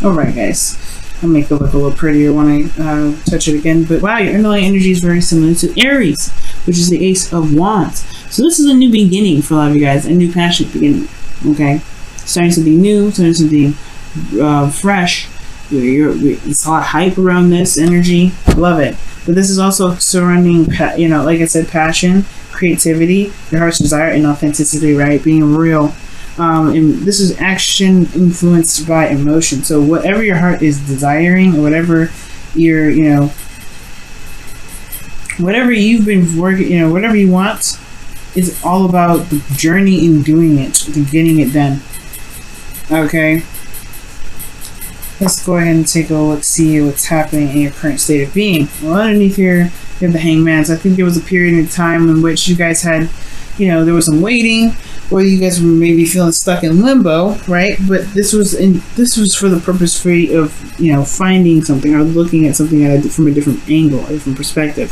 Alright, guys. I'll make it look a little prettier when I touch it again. But wow, your underlying energy is very similar to Aries, which is the Ace of Wands. So this is a new beginning for a lot of you guys, a new passionate beginning. Okay, starting something new, starting something fresh. It's a lot of hype around this energy. I love it. But this is also surrounding, like I said, passion, creativity, your heart's desire, and authenticity. Right, being real. And this is action influenced by emotion. So whatever your heart is desiring, or whatever you're, whatever you've been working, whatever you want, is all about the journey in doing it, the getting it done. Okay. Let's go ahead and take a look, see what's happening in your current state of being. Well, underneath here, you have the Hangman. So I think there was a period of time in which you guys had, there was some waiting, or you guys were maybe feeling stuck in limbo, right? But this was for the purpose of finding something or looking at something from a different angle, a different perspective.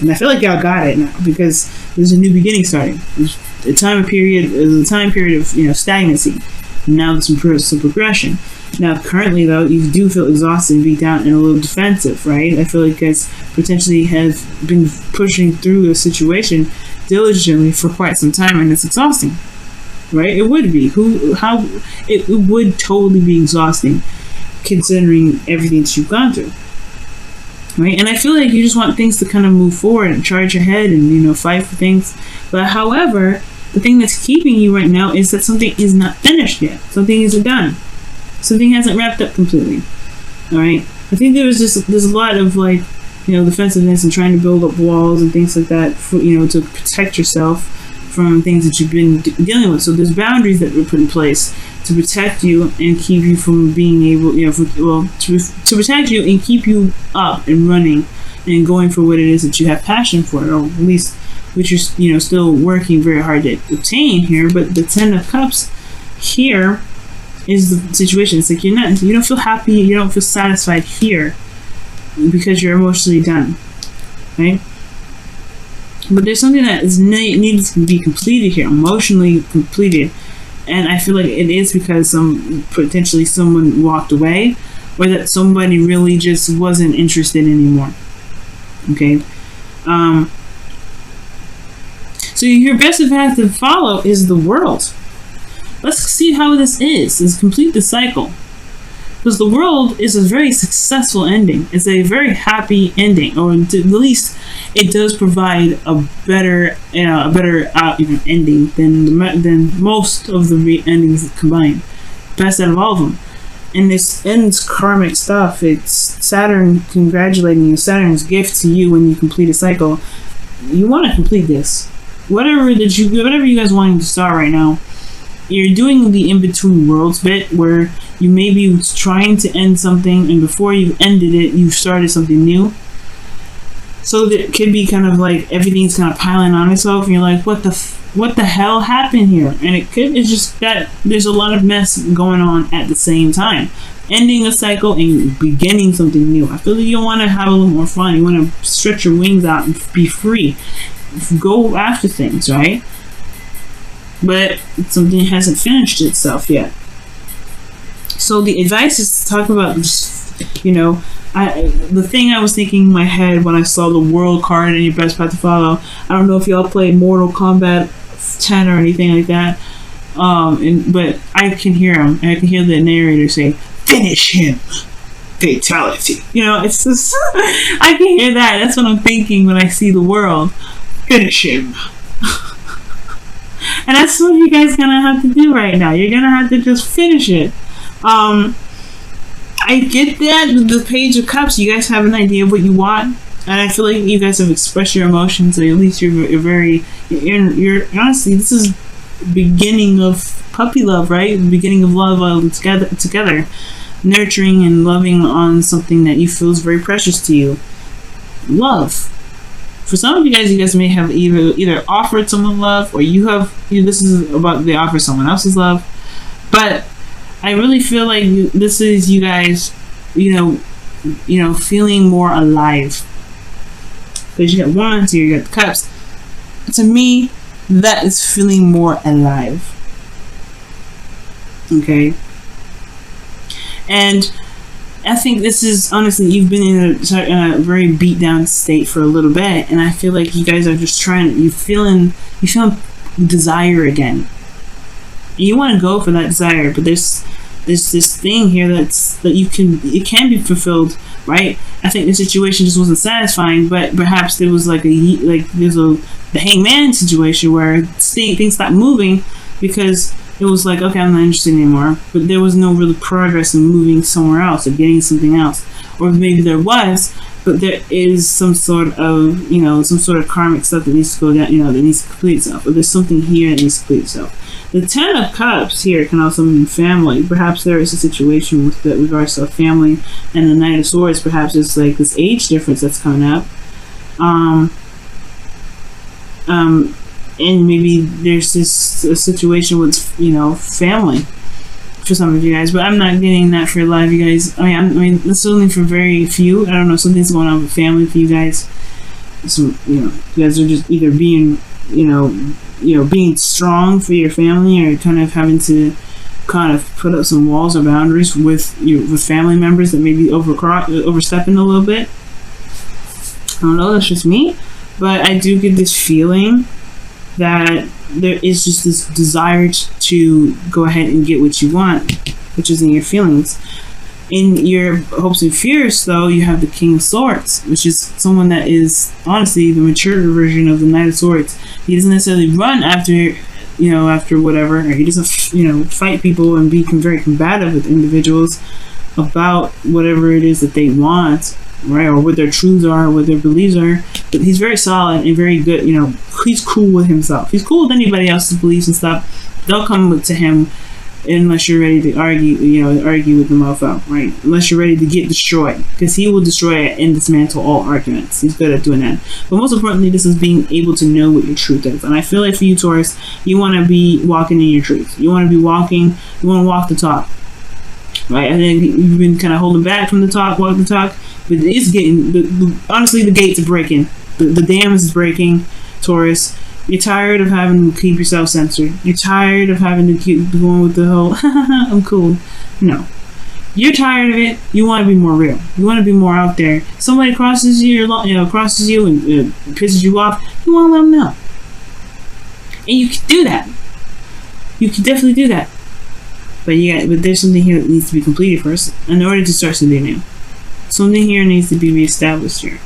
And I feel like y'all got it now, because there's a new beginning starting. There's a time period of stagnancy. Now there's some progression. Now, currently, though, you do feel exhausted and beat down and a little defensive, right? I feel like you guys potentially have been pushing through a situation diligently for quite some time, and it's exhausting, right? It would be. It would totally be exhausting, considering everything that you've gone through, right? And I feel like you just want things to kind of move forward and charge ahead and, fight for things. But however, the thing that's keeping you right now is that something is not finished yet. Something isn't done. Something hasn't wrapped up completely. All right. I think there's a lot of defensiveness and trying to build up walls and things like that for, to protect yourself from things that you've been dealing with. So there's boundaries that were put in place to protect you and keep you from being able, to protect you and keep you up and running and going for what it is that you have passion for, or at least which you're still working very hard to obtain here. But the Ten of Cups here is the situation. It's like you don't feel happy, you don't feel satisfied here because you're emotionally done, right? But there's something that needs to be completed here, emotionally completed, and I feel like it is because potentially someone walked away, or that somebody really just wasn't interested anymore. Okay, so your best path to follow is the World. Let's see how this is. Let's complete the cycle. Because the World is a very successful ending. It's a very happy ending, or at least it does provide a better ending than most of the endings combined. Best out of all of them. And this ends karmic stuff. It's Saturn congratulating you. Saturn's gift to you when you complete a cycle. You want to complete this. Whatever you guys wanting to start right now. You're doing the in-between worlds bit, where you may be trying to end something, and before you ended it, you started something new. So that it could be kind of like everything's kind of piling on itself, and you're like, what the hell happened here? And it's just that there's a lot of mess going on at the same time. Ending a cycle and beginning something new. I feel like you want to have a little more fun. You want to stretch your wings out and be free. Go after things, right? But something hasn't finished itself yet. So the advice is to talk about just, the thing I was thinking in my head when I saw the World card and your best path to follow. I don't know if y'all play Mortal Kombat 10 or anything like that. But I can hear him. I can hear the narrator say, "Finish him." Fatality. It's just, I can hear that. That's what I'm thinking when I see the World. Finish him. And that's what you guys gonna have to do right now. You're gonna have to just finish it. I get that with the Page of Cups. You guys have an idea of what you want, and I feel like you guys have expressed your emotions. So at least you're honestly, this is beginning of puppy love, right? The beginning of love together, nurturing and loving on something that you feel is very precious to you. Love. For some of you guys may have either offered someone love, or this is about they offer someone else's love. But I really feel like this is you guys, feeling more alive. Because you got wands here, you got the cups. To me, that is feeling more alive. Okay? And I think this is, honestly, you've been in a very beat down state for a little bit, and I feel like you guys are just you feeling desire again. You want to go for that desire, but there's this thing here it can be fulfilled, right? I think the situation just wasn't satisfying, but perhaps there was the hangman situation where things stopped moving because it was like, okay, I'm not interested anymore. But there was no real progress in moving somewhere else or getting something else. Or maybe there was, but there is some sort of karmic stuff that needs to go down, that needs to complete itself. Or there's something here that needs to complete itself. The Ten of Cups here can also mean family. Perhaps there is a situation with regards to a family, and the Knight of Swords. Perhaps it's like this age difference that's coming up. And maybe there's a situation with, family for some of you guys, but I'm not getting that for a lot of you guys. I mean, that's only for very few. I don't know, something's going on with family for you guys. So, you guys are just either being, being strong for your family, or kind of having to kind of put up some walls or boundaries with family members that may be overstepping a little bit. I don't know, that's just me, but I do get this feeling that there is just this desire to go ahead and get what you want, which is in your feelings. In your hopes and fears, though, you have the King of Swords, which is someone that is honestly the mature version of the Knight of Swords. He doesn't necessarily run after whatever, or he doesn't, fight people and be very combative with individuals about whatever it is that they want, right, or what their truths are, what their beliefs are. But he's very solid and very good. He's cool with himself. He's cool with anybody else's beliefs and stuff. They'll come to him unless you're ready to argue with the mofo, right? Unless you're ready to get destroyed, because he will destroy it and dismantle all arguments. He's good at doing that. But most importantly, this is being able to know what your truth is. And I feel like for you, Taurus, you want to be walking in your truth. You want to walk the talk, right? I think you've been kind of holding back from the talk, walk the talk, but it's getting, honestly, the gates are breaking. The dam is breaking, Taurus. You're tired of having to keep yourself censored. You're tired of having to keep going with the whole, I'm cool. No. You're tired of it. You want to be more real. You want to be more out there. Somebody crosses you and pisses you off, you want to let them know. And you can do that. You can definitely do that. But there's something here that needs to be completed first in order to start something new. Something here needs to be reestablished here.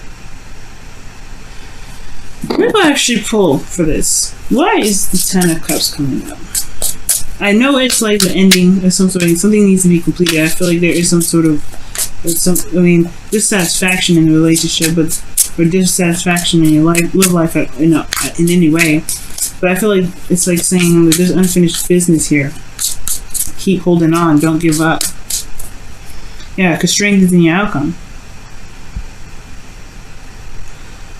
Where do I actually pull for this? Why is the Ten of Cups coming up? I know it's like the ending of something needs to be completed. I feel like there is some sort of dissatisfaction in the relationship, or dissatisfaction in your love life in any way. But I feel like it's like saying that there's unfinished business here. Keep holding on. Don't give up. Yeah, because strength is in your outcome.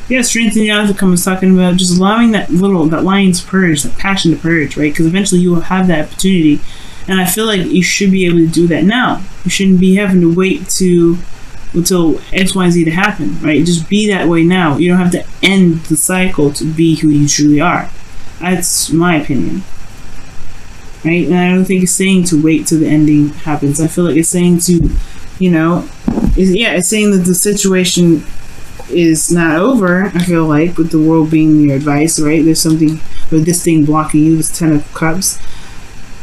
Yeah, strength in the outcome is talking about just allowing that lion to purge, that passion to purge, right? Because eventually you will have that opportunity. And I feel like you should be able to do that now. You shouldn't be having to wait until X, Y, Z to happen, right? Just be that way now. You don't have to end the cycle to be who you truly are. That's my opinion. Right? And I don't think it's saying to wait till the ending happens. I feel like it's saying to, it's saying that the situation is not over, I feel like, with the world being your advice, right? There's something with this thing blocking you, this Ten of Cups.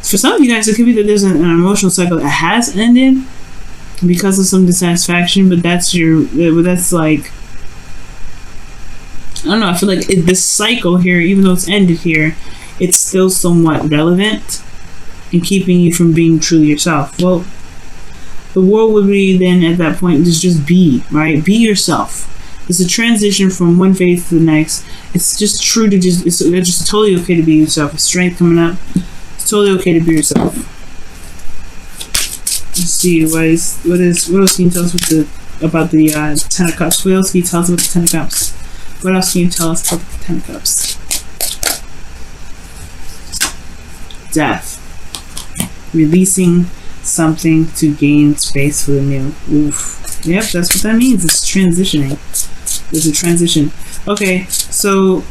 For some of you guys, it could be that there's an emotional cycle that has ended because of some dissatisfaction, but that's like, I don't know, I feel like this cycle here, even though it's ended here, it's still somewhat relevant in keeping you from being truly yourself. Well, the world would be then at that point just be, right? Be yourself. It's a transition from one phase to the next. It's just true to it's just totally okay to be yourself. With strength coming up, it's totally okay to be yourself. Let's see, what else can you tell us about the Ten of Cups? What else can you tell us about the Ten of Cups? What else can you tell us about the Ten of Cups? Death. Releasing something to gain space for the new. Oof. Yep, that's what that means. It's transitioning. There's a transition. Okay, so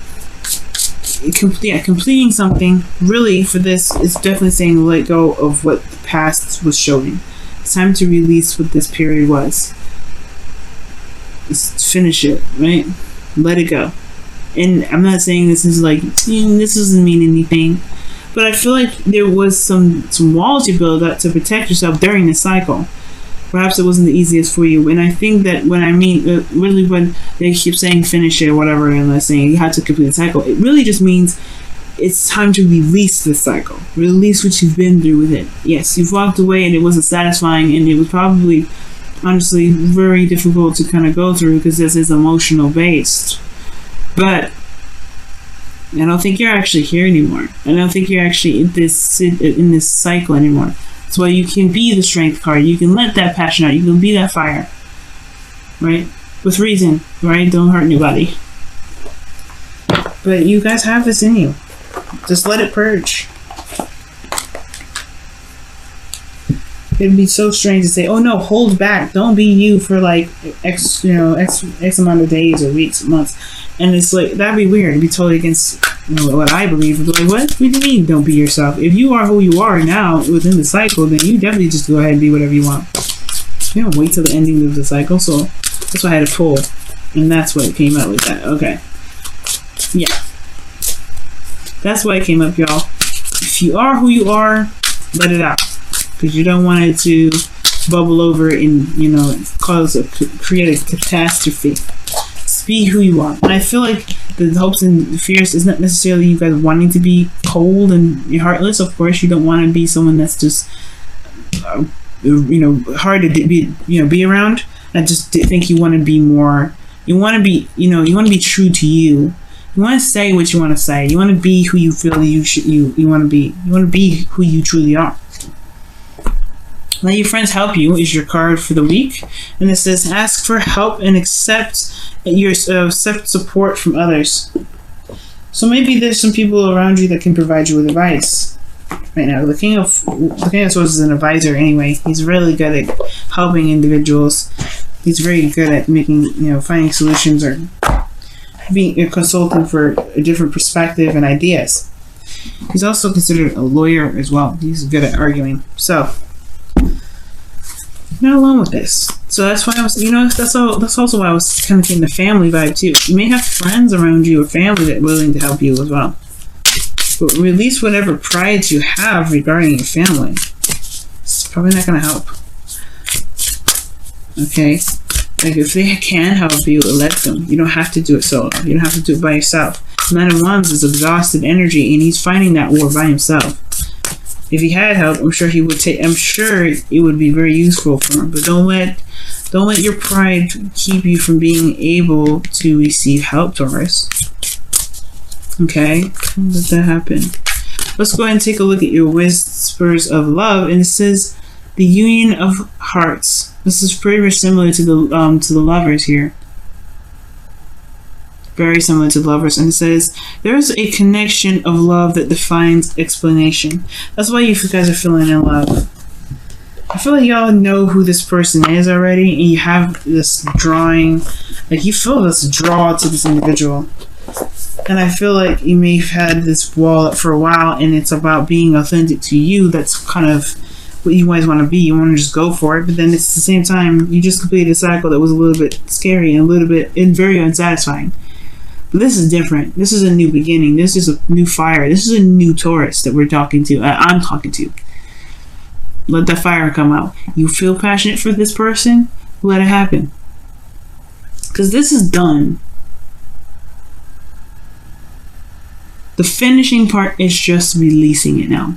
completing something really for this is definitely saying let go of what the past was showing. It's time to release what this period was. Just finish it, right? Let it go. And I'm not saying this is like, this doesn't mean anything, but I feel like there was some walls you built up to protect yourself during the cycle. Perhaps it wasn't the easiest for you. And I think that when I mean, really when they keep saying finish it or whatever, and they're saying you have to complete the cycle, it really just means it's time to release the cycle. Release what you've been through with it. Yes, you've walked away and it wasn't satisfying, and it was probably, honestly, very difficult to kind of go through because this is emotional based. But I don't think you're actually here anymore. I don't think you're actually in this cycle anymore. That's why you can be the strength card. You can let that passion out. You can be that fire, right? With reason, right? Don't hurt anybody. But you guys have this in you. Just let it purge. It'd be so strange to say, "Oh no, hold back. Don't be you for like X amount of days or weeks, or months." And it's like that'd be weird. It'd be totally against what I believe. It'd be like, what do you mean? Don't be yourself. If you are who you are now within the cycle, then you definitely just go ahead and be whatever you want. You don't wait till the ending of the cycle. So that's why I had to pull, and that's what it came out with that. Okay, yeah, that's why it came up, y'all. If you are who you are, let it out. Because you don't want it to bubble over and, create a catastrophe. Just be who you are. And I feel like the hopes and fears is not necessarily you guys wanting to be cold and heartless. Of course, you don't want to be someone that's just, hard to be around. I just think you want to be more. You want to be, you want to be true to you. You want to say what you want to say. You want to be who you feel you want to be. You want to be who you truly are. Let your friends help you is your card for the week, and it says ask for help and accept support from others. So maybe there's some people around you that can provide you with advice. Right now, the King of Swords is an advisor anyway. He's really good at helping individuals. He's very good at making finding solutions or being a consultant for a different perspective and ideas. He's also considered a lawyer as well. He's good at arguing. So. Not alone with this. So that's why I was, that's also why I was kind of getting the family vibe too. You may have friends around you or family that are willing to help you as well. But release whatever pride you have regarding your family. It's probably not going to help. Okay? Like if they can help you, let them. You don't have to do it solo. You don't have to do it by yourself. Nine of Wands is exhausted energy, and he's fighting that war by himself. If he had help, I'm sure he would take. I'm sure it would be very useful for him. But don't let your pride keep you from being able to receive help, Taurus. Okay, don't let that happen. Let's go ahead and take a look at your whispers of love, and it says the union of hearts. This is pretty similar to the lovers here. Very similar to lovers, and it says there's a connection of love that defines explanation. That's why you guys are feeling in love. I feel like y'all know who this person is already, and you have this drawing, like you feel this draw to this individual. And I feel like you may have had this wall up for a while, and it's about being authentic to you. That's kind of what you guys want to be. You want to just go for it, but then it's at the same time you just completed a cycle that was a little bit scary and a little bit very unsatisfying. But this is different. This is a new beginning. This is a new fire. This is a new Taurus that we're talking to. I'm talking to. Let that fire come out. You feel passionate for this person? Let it happen. Because this is done. The finishing part is just releasing it now.